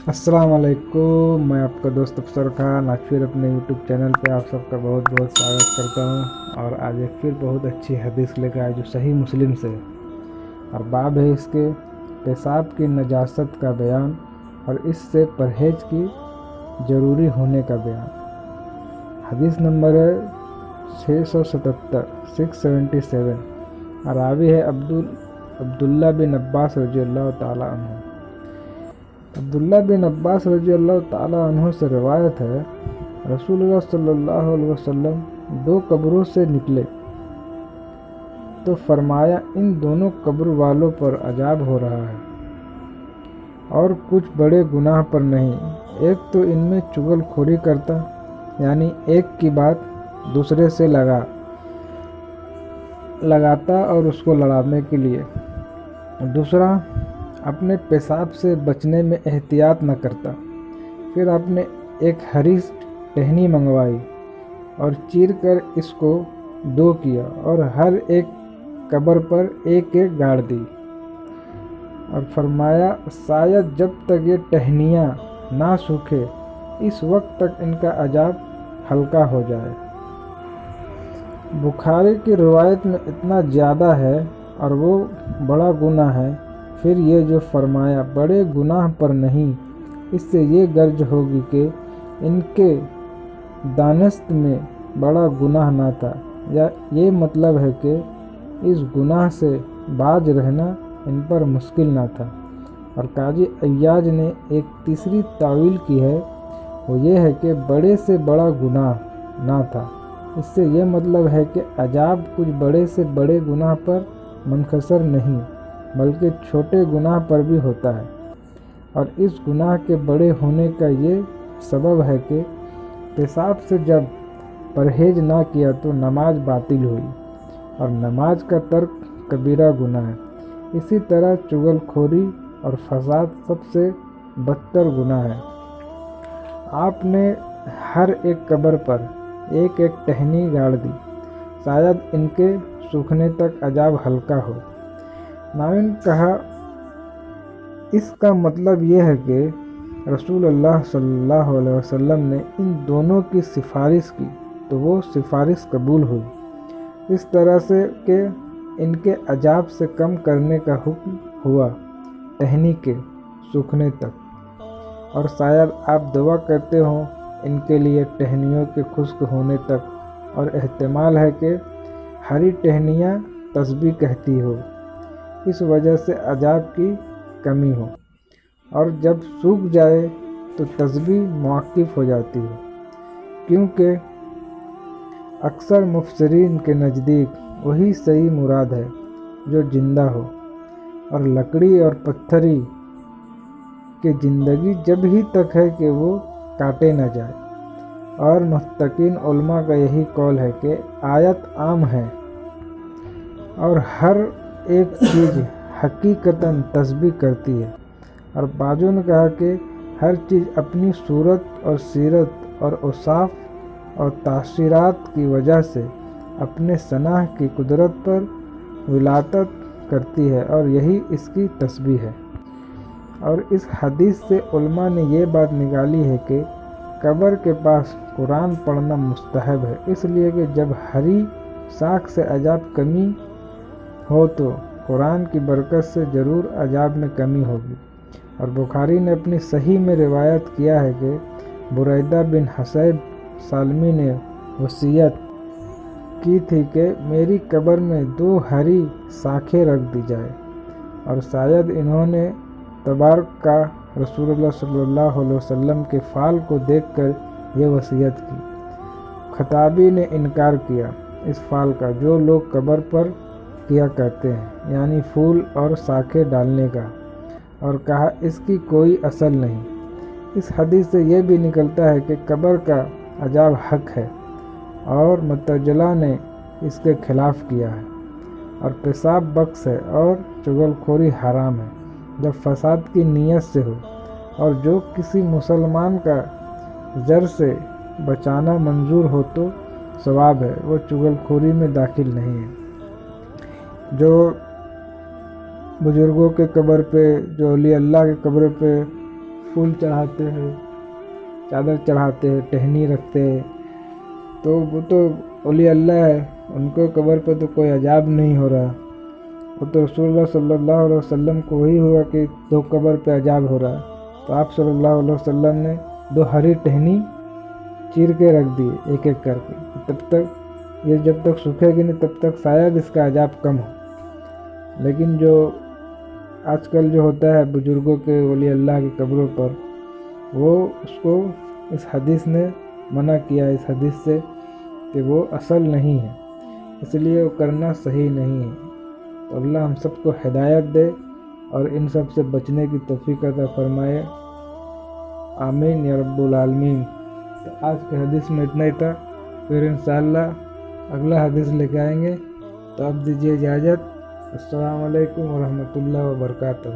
अस्सलाम वालेकुम। मैं आपका दोस्त अफसर खान आज फिर अपने यूट्यूब चैनल पे आप सबका बहुत बहुत स्वागत करता हूँ। और आज एक फिर बहुत अच्छी हदीस लेकर आए जो सही मुस्लिम से है और बाब है इसके पेशाब की नजासत का बयान और इससे परहेज की ज़रूरी होने का बयान। हदीस नंबर है 677 और रावी है अब्दुल्ला बिन अब्बास रज़ियल्लाहु ताला अन्हु। अब्दुल्ला बिन अब्बास रज़ियल्लाहु ताला अन्हु से रिवायत है, रसूलुल्लाह सल्लल्लाहु अलैहि वसल्लम दो कब्रों से निकले तो फरमाया, इन दोनों कब्र वालों पर अजाब हो रहा है और कुछ बड़े गुनाह पर नहीं। एक तो इनमें चुगलखोरी करता, यानी एक की बात दूसरे से लगाता और उसको लड़ाने के लिए। दूसरा, अपने पेशाब से बचने में एहतियात न करता। फिर आपने एक हरी टहनी मंगवाई और चीर कर इसको दो किया और हर एक कब्र पर एक एक गाड़ दी और फरमाया, शायद जब तक ये टहनियाँ ना सूखे इस वक्त तक इनका अजाब हल्का हो जाए। बुखारी की रिवायत में इतना ज़्यादा है और वो बड़ा गुनाह है। फिर ये जो फरमाया बड़े गुनाह पर नहीं, इससे ये गर्ज होगी कि इनके दानस्त में बड़ा गुनाह ना था, या ये मतलब है कि इस गुनाह से बाज रहना इन पर मुश्किल ना था। और काजी अय्याज ने एक तीसरी तावील की है, वो ये है कि बड़े से बड़ा गुनाह ना था। इससे ये मतलब है कि अजाब कुछ बड़े से बड़े गुनाह पर मुनहसर नहीं बल्कि छोटे गुनाह पर भी होता है। और इस गुनाह के बड़े होने का ये सबब है कि पेशाब से जब परहेज ना किया तो नमाज बातिल हुई और नमाज का तर्क कबीरा गुनाह है। इसी तरह चुगलखोरी और फसाद सबसे बदतर गुनाह है। आपने हर एक कब्र पर एक एक टहनी गाड़ दी, शायद इनके सूखने तक अजाब हल्का हो। नाविन कहा, इसका मतलब यह है कि रसूलुल्लाह सल्लल्लाहु अलैहि वसल्लम ने इन दोनों की सिफारिश की तो वो सिफारिश कबूल हुई, इस तरह से कि इनके अजाब से कम करने का हुक्म हुआ टहनी के सूखने तक। और शायद आप दुआ करते हो इनके लिए टहनियों के खुश्क होने तक, और एहतमाल है कि हरी टहनियाँ तस्बीह कहती हो, इस वजह से अजाब की कमी हो, और जब सूख जाए तो तस्बीह मुआक्किफ हो जाती है। क्योंकि अक्सर मुफस्सिरीन के नज़दीक वही सही मुराद है जो जिंदा हो, और लकड़ी और पत्थरी की ज़िंदगी जब ही तक है कि वो काटे न जाए। और मुहत्तकीन उलमा का यही कौल है कि आयत आम है और हर एक चीज़ हकीकतन तस्बीह करती है। और बाजू ने कहा कि हर चीज़ अपनी सूरत और सीरत और औसाफ और तासीरात की वजह से अपने सनाह की कुदरत पर विलायत करती है, और यही इसकी तस्बीह है। और इस हदीस से उलमा ने ये बात निकाली है कि कब्र के पास कुरान पढ़ना मुस्तहब है, इसलिए कि जब हरी साख से अजाब कमी हो तो कुरान की बरकत से ज़रूर अजाब में कमी होगी। और बुखारी ने अपनी सही में रिवायत किया है कि बुरैदा बिन हसैब सालमी ने वसीयत की थी कि मेरी कब्र में 2 हरी साखें रख दी जाए, और शायद इन्होंने तबारक का रसूलुल्लाह सल्लल्लाहु अलैहि वसल्लम के फाल को देखकर ये वसीयत की। खताबी ने इनकार किया इस फाल का जो लोग कब्र पर किया करते हैं, यानी फूल और साखें डालने का, और कहा इसकी कोई असल नहीं। इस हदीस से यह भी निकलता है कि कब्र का अजाब हक है, और मुतज़िला ने इसके खिलाफ किया है, और पेशाब बख्श है और चुगलखोरी हराम है जब फसाद की नीयत से हो, और जो किसी मुसलमान का जर से बचाना मंजूर हो तो सवाब है, वो चुगलखोरी में दाखिल नहीं है। जो बुज़ुर्गों के कब्र पे, जो औलिया अल्लाह के कब्र पे پھول چڑھاتے ہیں، چادر چڑھاتے ہیں، ٹہنی رکھتے ہیں، تو وہ تو اولیاء اللہ ہے، ان کو قبر پہ تو کوئی عذاب نہیں ہو رہا۔ وہ تو رسول اللہ صلی اللہ علیہ وسلم کو وہی ہوا کہ 2 قبر پہ عذاب ہو رہا ہے، تو آپ صلی اللہ علیہ وسلم نے 2 ہری ٹہنی چیر کے رکھ دی ایک ایک کر کے، تب تک یہ جب تک سوکھے گی نہیں تب تک شاید اس کا عذاب کم ہو۔ لیکن جو آج کل جو ہوتا ہے بزرگوں کے، ولی اللہ کی قبروں پر، وہ اس کو اس حدیث نے منع کیا، اس حدیث سے کہ وہ اصل نہیں ہے، اس لیے وہ کرنا صحیح نہیں ہے۔ تو اللہ ہم سب کو ہدایت دے اور ان سب سے بچنے کی توفیق عطا فرمائے، آمین یا رب العالمین۔ تو آج کے حدیث میں اتنا ہی تھا، پھر انشاءاللہ اگلا حدیث لے کے آئیں گے، تو اب دیجیے اجازت۔ السلام علیکم ورحمۃ اللہ وبرکاتہ۔